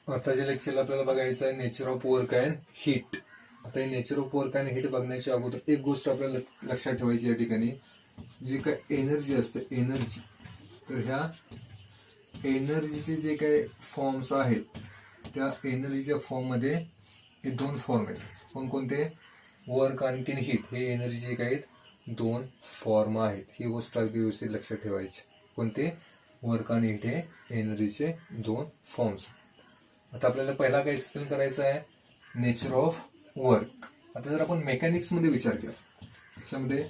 आताच्या लेक्चरला आपल्याला बघायचं आहे nature of work and heat. आता हे nature of work and heat बघण्याच्या अगोदर एक गोष्ट आपल्याला लक्षात ठेवायची या ठिकाणी, जी काय एनर्जी असते एनर्जी, तर ह्या एनर्जीचे जे काही फॉर्म्स आहेत त्या एनर्जीच्या फॉर्म मध्ये हे दोन फॉर्म आहेत. कोणकोणते? वर्क आणखीन हीट. हे एनर्जीचे काय आहेत? दोन फॉर्म आहेत. ही गोष्ट अगदी व्यवस्थित लक्षात ठेवायची. कोणते? वर्क आणि हीट हे एनर्जीचे दोन फॉर्म्स. आता आपल्याला पहिला काय एक्सप्लेन करायचा आहे? Nature of work. आता जर आपण मेकॅनिक्स मध्ये विचार केला, त्याच्यामध्ये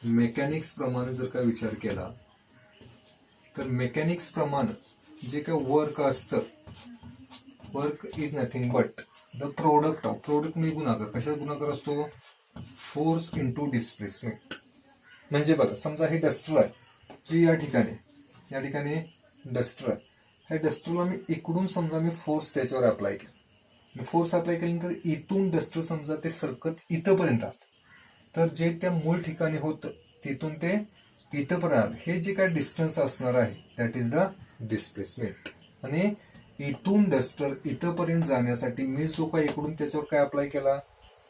मेकॅनिक्स प्रमाणे जर का विचार केला तर मेकॅनिक्स प्रमाणे जे काही वर्क असतं, work is nothing but the product of, product म्हणजे गुणाकार. कशाचा गुणाकार असतो? Force into displacement. म्हणजे बघा, समजा हे डस्टर आहे, जी या ठिकाणी डस्टर आहे. ह्या डस्टरला मी इकडून समजा मी फोर्स त्याच्यावर अप्लाय केला. फोर्स अप्लाय केल्यानंतर इथून डस्टर समजा ते सरकत इथंपर्यंत आलं, तर जे त्या मूळ ठिकाणी होतं तिथून ते इथंपर्यंत आलं, हे जे काय डिस्टन्स असणार आहे दॅट इज द डिस्प्लेसमेंट. आणि इथून डस्टर इथंपर्यंत जाण्यासाठी मी जो काय इकडून त्याच्यावर काय अप्लाय केला?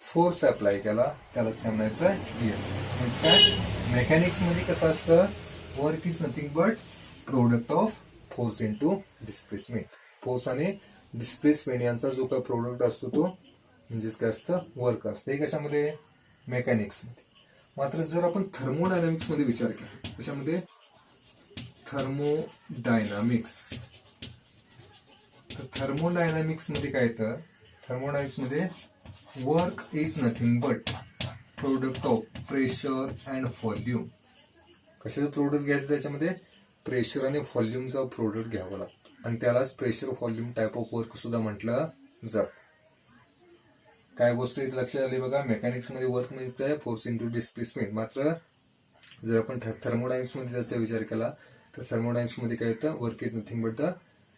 फोर्स अप्लाय केला, त्यालाच काय म्हणायचं आहे? मीन्स काय? मेकॅनिक्स मध्ये कसं असतं? Work is nothing but product of force into displacement. Force आणि डिस्प्लेसमेंट यांचा जो काय प्रोडक्ट असतो तो म्हणजेच काय असतं? वर्क असतं. हे कशामध्ये? मेकॅनिक्स मध्ये. मात्र जर आपण थर्मोडायनामिक्स मध्ये विचार केला, कशामध्ये? थर्मोडायनामिक्स. तर थर्मोडायनामिक्स मध्ये काय येतं? थर्मोडायनामिक्स मध्ये work is nothing but product of pressure and volume. कशाचं प्रोडक्ट घ्यायचं? त्याच्यामध्ये प्रेशर आणि व्हॉल्यूमचा प्रोडक्ट घ्यावा लागतो, आणि त्यालाच pressure volume type of work सुद्धा म्हटलं जातं. काय गोष्ट इथे लक्षात आली बघा? मेकॅनिक्स मध्ये वर्क म्हणजे फोर्स इंटू डिस्प्लेसमेंट. मात्र जर आपण थर्मोडायनामिक्स मध्ये त्याचा विचार केला तर थर्मोडायनामिक्स मध्ये काय येतं? Work is nothing but the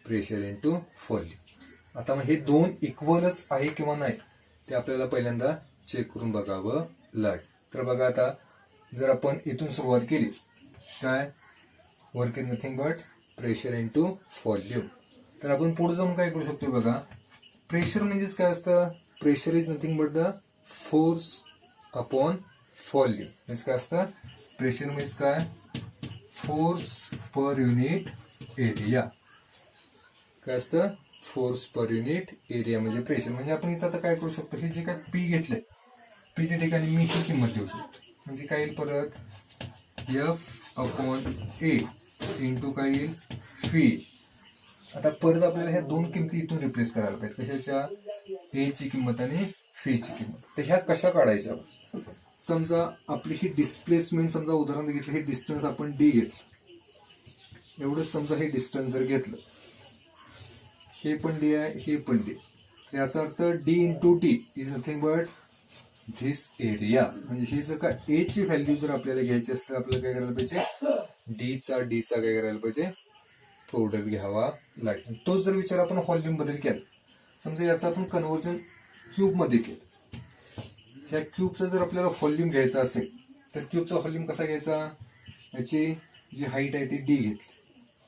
pressure into volume. आता मग हे दोन इक्वलच आहे किंवा नाही ते आपल्याला पहिल्यांदा चेक करून बघावं लागेल. तर बघा, आता जर आपण इथून सुरुवात केली, काय? Work is nothing but pressure into volume, तर आपण पुढे जाऊन काय करू शकतो बघा? प्रेशर म्हणजेच काय असतं? Pressure is nothing but the force upon volume. म्हणजे काय असतं? प्रेशर म्हणजे काय? Force per unit area. काय असतं? फोर्स पर युनिट एरिया म्हणजे प्रेशर. म्हणजे आपण इथं आता काय करू शकतो? हे जे काय पी घेतलंय, पीच्या ठिकाणी मी ही किंमत देऊ शकतो. म्हणजे काय येईल परत? एफ अपॉन ए इंटू काय येईल? फी. आता परत आपल्याला ह्या दोन किमती इथून रिप्लेस करायला पाहिजे. कशाच्या? ए ची किंमत आणि फी ची किंमत. तर ह्या कशा काढायच्या? समजा आपली ही डिस्प्लेसमेंट, समजा उदाहरण घेतलं, हे डिस्टन्स आपण डी घेतलं, एवढंच समजा हे डिस्टन्स जर घेतलं, हे पण डी आहे, हे पण डी. याचा अर्थ D into D is nothing but this area. म्हणजे ही जर का ए ची व्हॅल्यू जर आपल्याला घ्यायची असेल तर आपल्याला काय करायला पाहिजे? डीचा काय करायला पाहिजे? प्रोडक्ट घ्यावा लागेल. तोच जर विचार आपण व्हॉल्यूम बद्दल केला, समजा याचं आपण कन्व्हर्जन क्यूब मध्ये केलं. ह्या क्यूबचा जर आपल्याला व्हॉल्यूम घ्यायचा असेल तर क्यूबचा व्हॉल्यूम कसा घ्यायचा? याची जी हाईट आहे ती डी घेतली,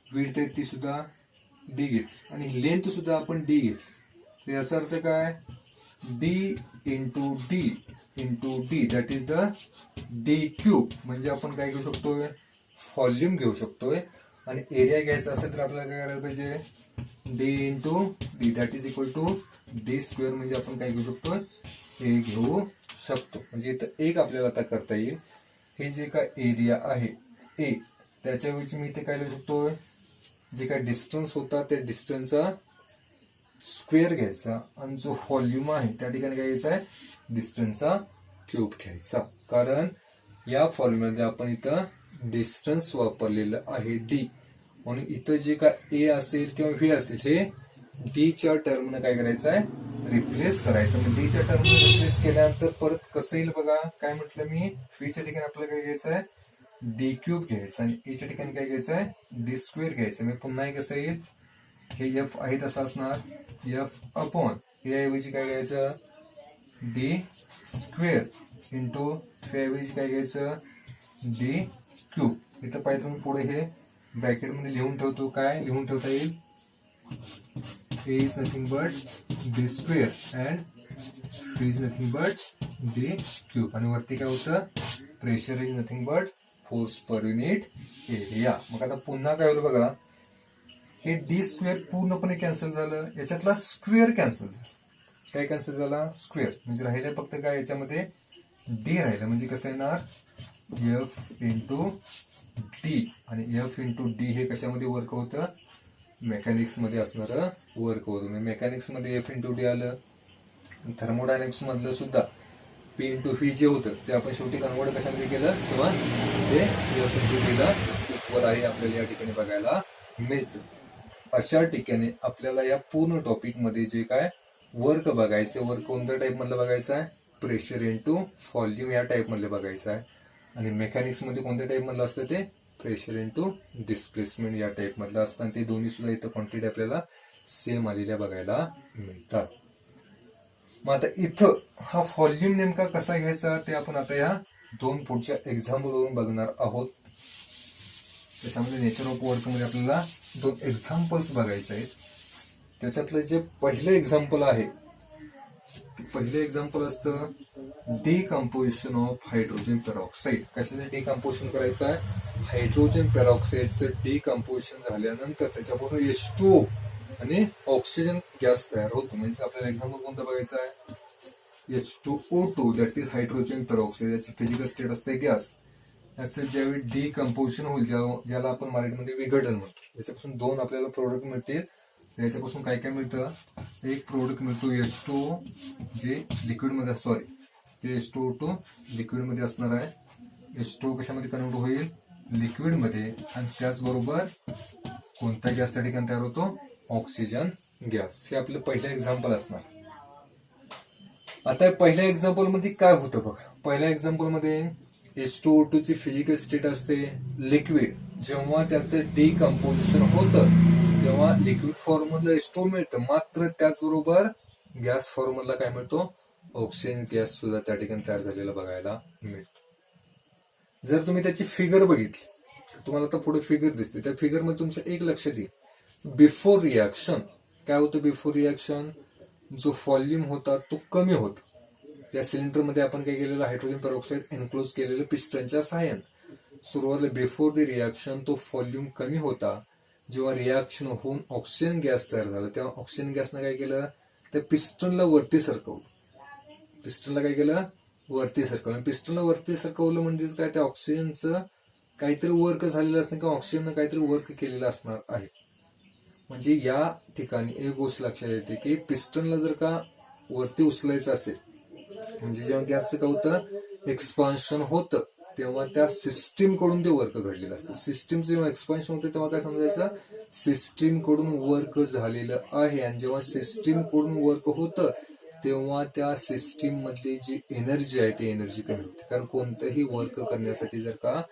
विड्थ आहे ती सुद्धा डी घेतली, आणि लेंथ सुद्धा आपण डी घेतली. तर याचा अर्थ काय? D into D that is the D cube. म्हणजे आपण काय घेऊ शकतोय? व्हॉल्यूम घेऊ शकतोय. आणि एरिया घ्यायचा असेल तर आपल्याला काय करायला पाहिजे? D into D that is equal to D square. म्हणजे आपण काय घेऊ शकतो? ए घेऊ शकतो. म्हणजे इथं एक आपल्याला आता करता येईल. हे जे काय एरिया आहे ए, त्याच्याऐवजी मी इथे काय लिहू शकतो? जे काय डिस्टन्स होता त्या डिस्टन्सचा स्क्वेअर घ्यायचा, आणि जो व्हॉल्यूम आहे त्या ठिकाणी काय घ्यायचा आहे? डिस्टन्सचा क्यूब घ्यायचा. कारण या फॉर्म्युल्यामध्ये आपण इथं डिस्टन्स वापरलेलं आहे डी, म्हणून इथं जे काय ए असेल किंवा व्ही असेल हे डीच्या टर्मने काय करायचं आहे? रिप्लेस करायचं. म्हणजे डीच्या टर्मने रिप्लेस केल्यानंतर परत कसं येईल बघा? काय म्हटलं मी? व्हीच्या ठिकाणी आपल्याला काय घ्यायचं आहे? डी क्यूब घ्यायचं, आणि एच्या ठिकाणी काय घ्यायचं आहे? डी स्क्वेअर घ्यायचं. म्हणजे पुन्हा कसं येईल? हे एफ आहे तसं असणार, एफ अपॉन ए ऐवजी काय घ्यायचं? डी स्क्वेअर इंटू फी ऐवजी काय घ्यायचं? D cube. इथं पाहिजे तुम्ही पुढे हे ब्रॅकेटमध्ये लिहून ठेवतो. काय लिहून ठेवता येईल? A is nothing but D square and P is nothing but D cube. आणि वरती काय होतं, pressure is nothing but force per unit area. मग आता पुन्हा काय होईल बघा, हे डी स्क्वेअर पूर्णपणे कॅन्सल झालं, याच्यातला स्क्वेअर कॅन्सल झाला. काय कॅन्सल झाला, स्क्वेअर. म्हणजे राहिलं फक्त काय, याच्यामध्ये डी राहिलं. म्हणजे कसं येणार, एफ इंटू डी. आणि एफ इंटू डी हे कशामध्ये वर्क होतं, मेकॅनिक्स मध्ये असणारं वर्क होतं. म्हणजे मेकॅनिक्स मध्ये एफ इंटू डी आलं. थर्मोडायनॅमिक्स मधलं सुद्धा पी इंटू व्ही जे होतं ते आपण शेवटी कन्वर्ट कशामध्ये केलं, किंवा ते एफ इंटू डीला इक्वल आहे आपल्याला या ठिकाणी बघायला मिळतं. अशा ठिकाणी आपल्याला या पूर्ण टॉपिक मध्ये जे काय वर्क बघायचं, ते वर्क कोणत्या टाईप मधलं बघायचं आहे, प्रेशर इंटू व्हॉल्यूम या टाईप मधलं बघायचं आहे. आणि मेकॅनिक्स मध्ये कोणत्या टाईप मधलं असतं, ते प्रेशर इंटू डिस्प्लेसमेंट या टाईप मधलं असतं. आणि ते दोन्ही सुद्धा इथं क्वांटिटी आपल्याला सेम आलेल्या बघायला मिळतात. मग आता इथं हा व्हॉल्यूम नेमका कसा घ्यायचा ते आपण आता या दोन पुढच्या एक्झाम्पल वरून बघणार आहोत. त्याच्यामध्ये नेचर ऑफ वर्क मध्ये आपल्याला दोन एक्झाम्पल्स बघायचे आहेत. त्याच्यातलं जे पहिलं एक्झाम्पल आहे, पहिलं एक्झाम्पल असतं डिकम्पोजिशन ऑफ हायड्रोजन पेरॉक्साईड. कशाचं डिकम्पोजिशन करायचं आहे, हायड्रोजन पेरॉक्साईडचं डिकम्पोजिशन झाल्यानंतर त्याच्यापासून H2O आणि ऑक्सिजन गॅस तयार होतो. म्हणजे आपल्याला एक्झाम्पल कोणतं बघायचं आहे, H2O2 that is hydrogen peroxide. याची फिजिकल स्टेट असते गॅस. याचं ज्यावेळी डिकम्पोजिशन होईल, ज्याला आपण मराठीमध्ये विघटन म्हणतो, याच्यापासून दोन आपल्याला प्रोडक्ट मिळतील. याच्यापासून काय काय मिळतं, एक प्रोडक्ट मिळतो H2O जे लिक्विड मध्ये, सॉरी ते H2O2 लिक्विड मध्ये असणार आहे. H2O कशामध्ये कन्वर्ट होईल, लिक्विड मध्ये. आणि त्याचबरोबर कोणता गॅस त्या ठिकाणी तयार होतो, ऑक्सिजन गॅस. हे आपलं पहिलं एक्झाम्पल असणार. आता पहिल्या एक्झाम्पल मध्ये काय होतं बघा, पहिल्या एक्झाम्पल मध्ये H2O2 ची फिजिकल स्टेट असते लिक्विड. जेव्हा त्याचं डिकम्पोजिशन होतं तेव्हा लिक्विड फॉर्म मधलं H2O मिळतं, मात्र त्याचबरोबर गॅस फॉर्म मधला काय मिळतो, ऑक्सिजन गॅस सुद्धा त्या ठिकाणी तयार झालेला बघायला मिळतो. जर तुम्ही त्याची फिगर बघितली, तुम्हाला आता पुढे फिगर दिसते, त्या फिगर मध्ये तुमच्या एक लक्षात येईल, बिफोर रिॲक्शन काय होतं, बिफोर रिॲक्शन जो व्हॉल्यूम होता तो कमी होता. त्या सिलेंडर मध्ये आपण काय केलेलं, हायड्रोजन पेरॉक्साईड एनक्लोज केलेलं पिस्टनच्या सहाय्याने. सुरुवातीला बिफोर द रिॲक्शन तो व्हॉल्यूम कमी होता. जेव्हा रिॲक्शन होऊन ऑक्सिजन गॅस तयार झाला, तेव्हा ऑक्सिजन गॅसनं काय केलं, त्या पिस्टनला वरती सरकवलं. पिस्टनला काय केलं, वरती सरकवलं. पिस्टनला वरती सरकवलं म्हणजेच काय, त्या ऑक्सिजनचं काहीतरी वर्क झालेलं असणार, किंवा ऑक्सिजननं काहीतरी वर्क केलेलं असणार आहे. म्हणजे या ठिकाणी एक गोष्ट लक्षात येते की पिस्टनला जर का वरती उचलायचं असेल, म्हणजे जेव्हा गॅसचं काय होतं, एक्सपान्शन होतं, तेव्हा त्या सिस्टीम कडून ते वर्क घडलेलं असतं. सिस्टीमचं जेव्हा एक्सपान्शन होतं तेव्हा काय समजायचं, सिस्टीम कडून वर्क झालेलं आहे. आणि जेव्हा सिस्टीम कडून वर्क होतं तेव्हा त्या सिस्टीम मधली जी एनर्जी आहे ती एनर्जी कमी होते. कारण कोणतंही वर्क करण्यासाठी जर का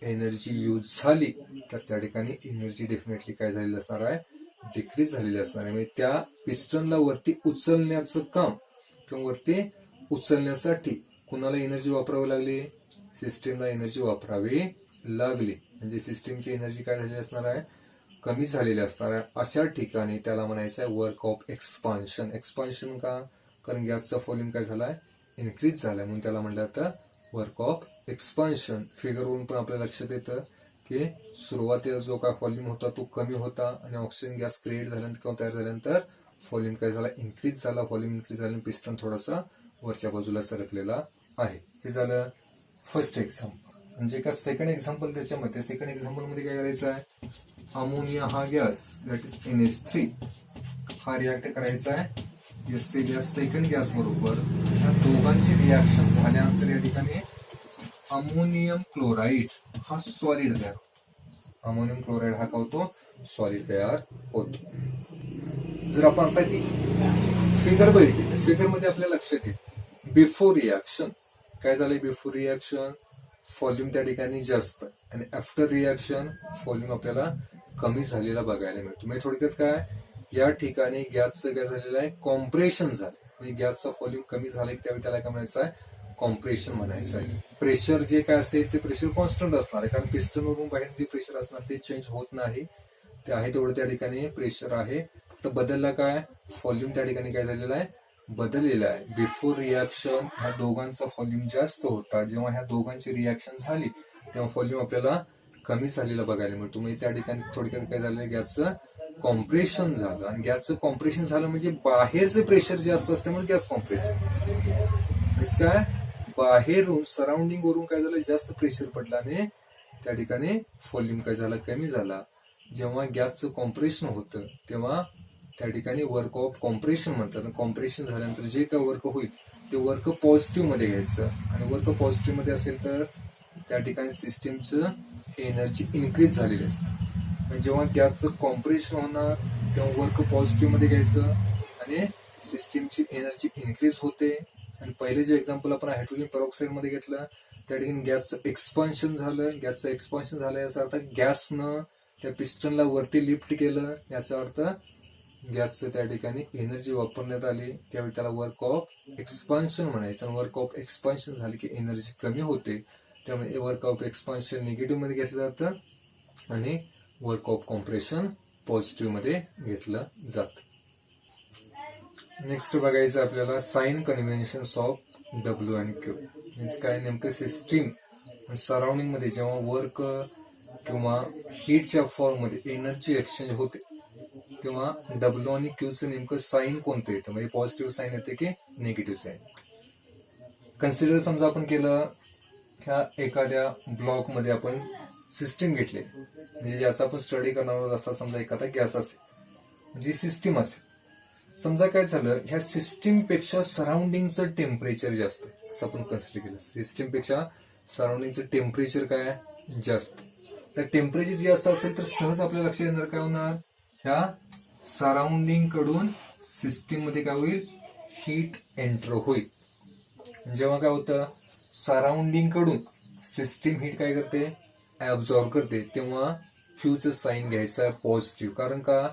एनर्जी यूज झाली तर त्या ठिकाणी एनर्जी डेफिनेटली काय झालेली असणार आहे, डिक्रीज झालेली असणार आहे. म्हणजे त्या पिस्टनला वरती उचलण्याचं काम, किंवा वरती उचलण्यासाठी कुणाला एनर्जी वापरावी लागली, सिस्टीमला एनर्जी वापरावी लागली. म्हणजे सिस्टीमची एनर्जी काय झालेली असणार आहे, कमी झालेली असणार आहे. अशा ठिकाणी त्याला म्हणायचं आहे वर्क ऑफ एक्सपान्शन. एक्सपान्शन का, कारण गॅसचा व्हॉल्यूम काय झालाय, इन्क्रीज झालाय, म्हणून त्याला म्हणलं जातं वर्क ऑफ एक्सपान्शन. फिगरवरून पण आपल्या लक्षात येतं की सुरुवातीला जो काय व्हॉल्यूम होता तो कमी होता, आणि ऑक्सिजन गॅस क्रिएट झाल्यानंतर किंवा तयार झाल्यानंतर व्हॉल्यूम काय झाला, इन्क्रीज झाला. व्हॉल्यूम इन्क्रीज झाल्यानंतर पिस्टन थोडासा वरच्या बाजूला सरकलेला आहे. हे झालं फर्स्ट एक्झाम्पल. म्हणजे का सेकंड एक्झाम्पल, त्याच्यामध्ये सेकंड एक्झाम्पल मध्ये काय करायचं आहे, अमोनिया हा गॅस दॅट इज NH3 हा रिॲक्ट करायचा आहे HCl या सेकंड गॅस बरोबर. या दोघांची रिॲक्शन झाल्यानंतर या ठिकाणी अमोनियम क्लोराईड हा सॉलिड तयार होतो. अमोनियम क्लोराईड हा काय होतो, सॉलिड तयार होतो. जर आपण आता ती फिगर बघितली तर फिगर मध्ये आपल्या लक्षात येईल बिफोर रिॲक्शन काय झालंय, बिफोर रिॲक्शन व्हॉल्यूम त्या ठिकाणी जास्त, आणि आफ्टर रिॲक्शन व्हॉल्यूम आपल्याला कमी झालेला बघायला मिळतो. म्हणजे थोडक्यात काय, या ठिकाणी गॅसचं काय झालेलं आहे, कॉम्प्रेशन झालं. म्हणजे गॅसचा व्हॉल्यूम कमी झालं त्यावेळी त्याला काय म्हणायचं आहे, कॉम्प्रेशन म्हणायचं आहे. प्रेशर जे काय असेल ते प्रेशर कॉन्स्टंट असणार आहे, कारण पिस्टन वरून बाहेर जे प्रेशर असणार ते चेंज होत नाही, ते आहे तेवढं त्या ठिकाणी प्रेशर आहे. फक्त बदलला काय, व्हॉल्यूम त्या ठिकाणी काय झालेला आहे, बदललेला आहे. बिफोर रिॲक्शन ह्या दोघांचा व्हॉल्यूम जास्त होता, जेव्हा ह्या दोघांची रिॲक्शन झाली तेव्हा व्हॉल्यूम आपल्याला कमी झालेलं बघायला मिळतो. म्हणजे त्या ठिकाणी थोडक्यात काय झालं, गॅसचं कॉम्प्रेशन झालं. आणि गॅसचं कॉम्प्रेशन झालं म्हणजे बाहेरचं प्रेशर जास्त असल्यामुळे गॅस कॉम्प्रेस. काय, बाहेरून सराउंडिंग वरून काय झालं, जास्त प्रेशर पडलं आणि त्या ठिकाणी व्हॉल्यूम काय झाला, कमी झाला. जेव्हा गॅसचं कॉम्प्रेशन होतं तेव्हा त्या ठिकाणी वर्क ऑफ कॉम्प्रेशन म्हणतात. कॉम्प्रेशन झाल्यानंतर जे काय वर्क होईल ते वर्क पॉझिटिव्ह मध्ये घ्यायचं. आणि वर्क पॉझिटिव्ह मध्ये असेल तर त्या ठिकाणी सिस्टीमचं एनर्जी इन्क्रीज झालेली असते. जेव्हा गॅसचं कॉम्प्रेशन होणार तेव्हा वर्क पॉझिटिव्ह मध्ये घ्यायचं आणि सिस्टीमची एनर्जी इन्क्रीज होते. आणि पहिले जे एक्झाम्पल आपण हायड्रोजन पेरॉक्साईड मध्ये घेतलं त्या ठिकाणी गॅसचं एक्सपान्शन झालं. गॅसचं एक्सपान्शन झालं याचा अर्थ गॅसनं त्या पिस्टनला वरती लिफ्ट केलं. याचा अर्थ गॅसचं त्या ठिकाणी एनर्जी वापरण्यात आली, त्यावेळी त्याला वर्क ऑफ एक्सपान्शन म्हणायचं. आणि वर्क ऑफ एक्सपान्शन झाले की एनर्जी कमी होते, त्यामुळे वर्क ऑफ एक्सपान्शन निगेटिव्ह मध्ये घेतलं जातं आणि वर्क ऑफ कॉम्प्रेशन पॉझिटिव्ह मध्ये घेतलं जातं. नेक्स्ट बघायचं आपल्याला sign conventions of W and Q. Means काय, नेमकं सिस्टीम सराउंडिंग मध्ये जेव्हा वर्क किंवा हीटच्या फॉर्म मध्ये एनर्जी एक्सचेंज होते तेव्हा डब्ल्यू आणि क्यूचं नेमकं साईन कोणतं येतं, म्हणजे पॉझिटिव्ह साईन येते की निगेटिव्ह साईन. कन्सिडर समजा आपण केलं, ह्या एखाद्या ब्लॉक मध्ये आपण सिस्टीम घेतली, म्हणजे ज्याचा आपण स्टडी करणार आहोत असा समजा एखादा गॅस असेल, जी सिस्टीम असेल. समजा काय झालं, ह्या सिस्टीम पेक्षा सराउंडिंगचं टेम्परेचर जास्त, असं आपण कन्सिडर केलं. सिस्टीम पेक्षा सराउंडिंगचं टेम्परेचर काय जास्त. तर टेम्परेचर जास्त असेल तर सहज आपल्या लक्षात येणार काय होणार, ह्या सराउंडिंग कडून सिस्टीम मध्ये काय होईल, हीट एंटर होईल. जेव्हा काय होतं, सराउंडिंग कडून सिस्टीम हीट काय करते, ऍब्झॉर्ब करते, तेव्हा क्यूचं साईन घ्यायचं पॉझिटिव्ह. कारण का,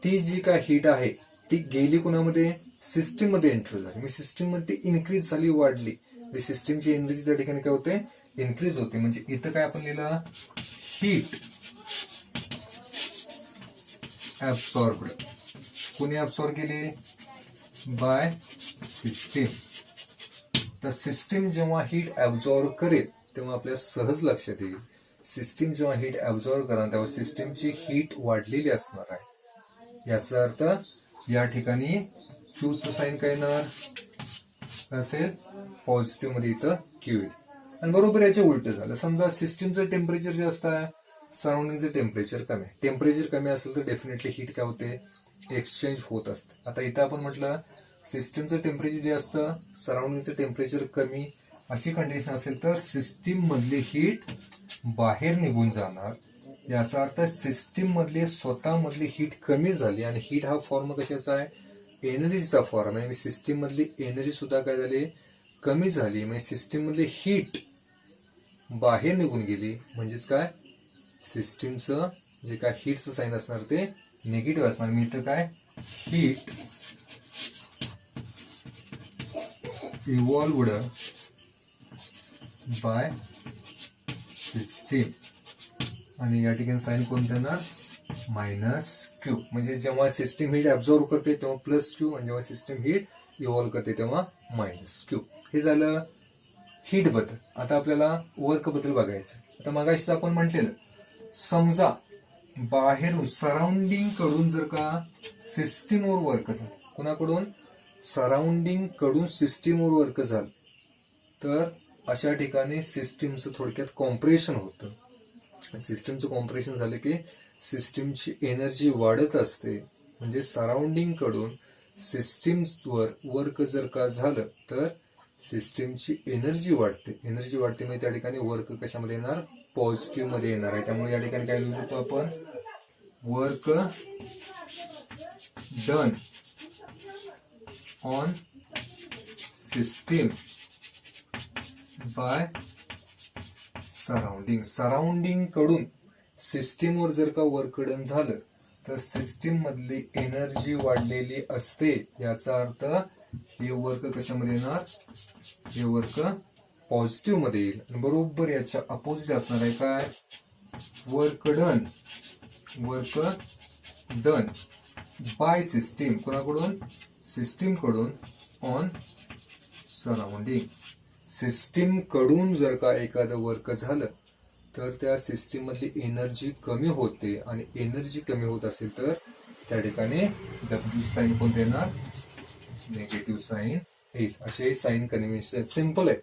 ती जी काय हीट आहे ती गेली कोणामध्ये, सिस्टीम मध्ये एंटर झाली. म्हणजे सिस्टीम मध्ये इन्क्रीज झाली, वाढली. सिस्टीमची एनर्जी त्या ठिकाणी काय होते, इन्क्रीज होते. म्हणजे इथं काय आपण लिहिलं, हीट ऍब्सॉर्ब्ड. कोणी ऍब्सॉर्ब केली, बाय सिस्टीम. तर सिस्टीम जेव्हा हीट ऍब्सॉर्ब करेल तेव्हा आपल्याला सहज लक्षात येईल, सिस्टीम जेव्हा हीट ऍब्सॉर्ब करणार तेव्हा सिस्टीमची हीट वाढलेली असणार आहे. याचा अर्थ या ठिकाणी क्यूचं साईन काय येणार असेल, पॉझिटिव्ह मध्ये इथं क्यू येईल. आणि बरोबर याचे उलट झालं. समजा सिस्टीमचं टेम्परेचर जास्त आहे, सराउंडिंगचं टेम्परेचर कमी आहे. टेम्परेचर कमी असेल तर डेफिनेटली हीट काय होते, एक्सचेंज होत असते. आता इथं आपण म्हटलं सिस्टीमचं टेम्परेचर जे असतं, सराउंडिंगचं टेम्परेचर कमी, अशी कंडिशन असेल तर सिस्टीम मधली हीट बाहेर निघून जाणार. याचा अर्थ सिस्टीम मधली स्वतः मधली हीट कमी झाली. आणि हीट हा फॉर्म कशाचा आहे, एनर्जीचा फॉर्म आहे. सिस्टीम मधली एनर्जी सुद्धा काय झाली, कमी झाली. म्हणजे सिस्टीम मधली हीट बाहेर निघून गेली. म्हणजेच काय, सिस्टीमचं जे काय हीटचं साईन असणार ते निगेटिव्ह असणार. मी इथं काय, हीट इव्हॉल्व्ड बाय सिस्टीम. आणि या ठिकाणी साईन कोणतं येणार, मायनस क्यू. म्हणजे जेव्हा सिस्टीम हीट ऍब्झॉर्ब करते तेव्हा प्लस क्यू, आणि जेव्हा सिस्टीम हीट इव्हॉल्व करते तेव्हा मायनस क्यू. हे झालं हीट बद्दल. आता आपल्याला वर्क बद्दल बघायचं. आता मगाशीच आपण म्हटलेलं, समजा बाहेरून सराउंडिंग कडून जर का सिस्टीमवर वर्क झालं, कुणाकडून, सराउंडिंग कडून सिस्टीमवर वर्क झालं, तर अशा ठिकाणी सिस्टीमचं थोडक्यात कॉम्प्रेशन होतं. सिस्टीमचं कॉम्प्रेशन झालं की सिस्टीमची एनर्जी वाढत असते. म्हणजे सराउंडिंग कडून सिस्टीमवर वर्क जर का झालं तर सिस्टीमची एनर्जी वाढते. एनर्जी वाढते म्हणजे त्या ठिकाणी वर्क कशामध्ये येणार, पॉझिटिव्ह मध्ये येणार आहे. त्यामुळे या ठिकाणी काय लिहू शकतो आपण, work done on system by surrounding. Surrounding कडून सिस्टीमवर जर का वर्क डन झालं तर सिस्टीम मधली एनर्जी वाढलेली असते. याचा अर्थ हे वर्क कशामध्ये येणार, हे वर्क पॉझिटिव्ह मध्ये येईल. बरोबर याच्या अपोजिट असणार आहे काय, वर्क डन बाय सिस्टीम, कोणाकडून? सिस्टीम कडून ऑन सराउंडिंग. सिस्टीम कडून जर का एखादं वर्क झालं तर त्या सिस्टीम मधली एनर्जी कमी होते, आणि एनर्जी कमी होत असेल तर त्या ठिकाणी डब्ल्यू साईन कोणते येणार? निगेटिव्ह साईन येईल. असे साईन कन्व्हेन्शन सिंपल आहे.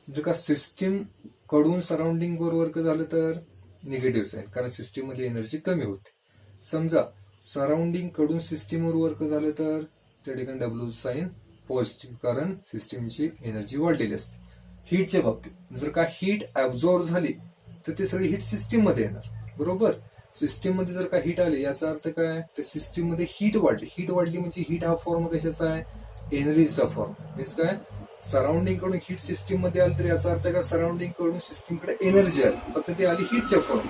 जर का सिस्टीम कडून सराउंडिंग वर वर्क झालं तर निगेटिव्ह साईन, कारण सिस्टीम मधली एनर्जी कमी होते. समजा सराउंडिंग कडून सिस्टीम वर वर्क झालं तर त्या ठिकाणी डब्ल्यू साईन पॉझिटिव्ह, कारण सिस्टीमची एनर्जी वाढलेली असते. हीटच्या बाबतीत जर का हीट ऍब्झॉर्ब झाली तर ते सगळी हीट सिस्टीम मध्ये येणार, बरोबर. सिस्टीम मध्ये जर का हीट आली याचा अर्थ काय? तर सिस्टीम मध्ये हीट वाढली. हीट वाढली म्हणजे हीट हा फॉर्म कशाचा आहे? एनर्जीचा फॉर्म. मीन्स काय? सराउंडिंग कडून हीट सिस्टीम मध्ये आली तर याचा अर्थ काय? सराउंडिंग कडून सिस्टीम कडे एनर्जी आली, फक्त ती आली हीटच्या फॉर्म.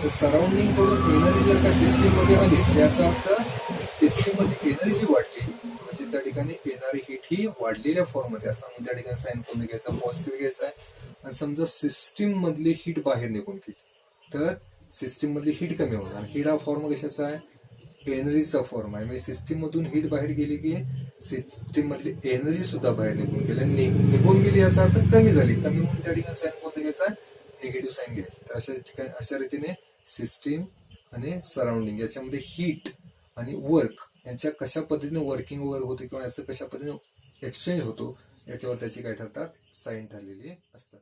तर सराउंडिंग कडून एनर्जी जर का सिस्टीम मध्ये आली तर याचा अर्थ सिस्टीम मध्ये एनर्जी वाढली, म्हणजे त्या ठिकाणी येणारी हीट ही वाढलेल्या फॉर्म मध्ये असतात. म्हणजे त्या ठिकाणी साईन कोणतं घ्यायचा? पॉझिटिव्ह घ्यायचा आहे. आणि समजा सिस्टीम मधली हीट बाहेर निघून गेली तर सिस्टीम मधली हीट कमी होणार. हीट हा फॉर्म कशाचा आहे? एनर्जीचा फॉर्म आहे. म्हणजे सिस्टीम मधून हीट बाहेर गेली की सिस्टीम मधली एनर्जी सुद्धा बाहेर निघून गेली. निघून गेली याचा अर्थ कमी झाली. कमी म्हणून त्या ठिकाणी साईन कोणतं घ्यायचा? निगेटिव्ह साईन घ्यायचा. तर अशा ठिकाणी अशा रीतीने सिस्टीम आणि सराउंडिंग याच्यामध्ये हीट आणि वर्क यांच्या कशा पद्धतीने वर्किंग वगैरे होते किंवा याचं कशा पद्धतीने एक्सचेंज होतो याच्यावर त्याची काय ठरतात? साईन ठरलेली असतात.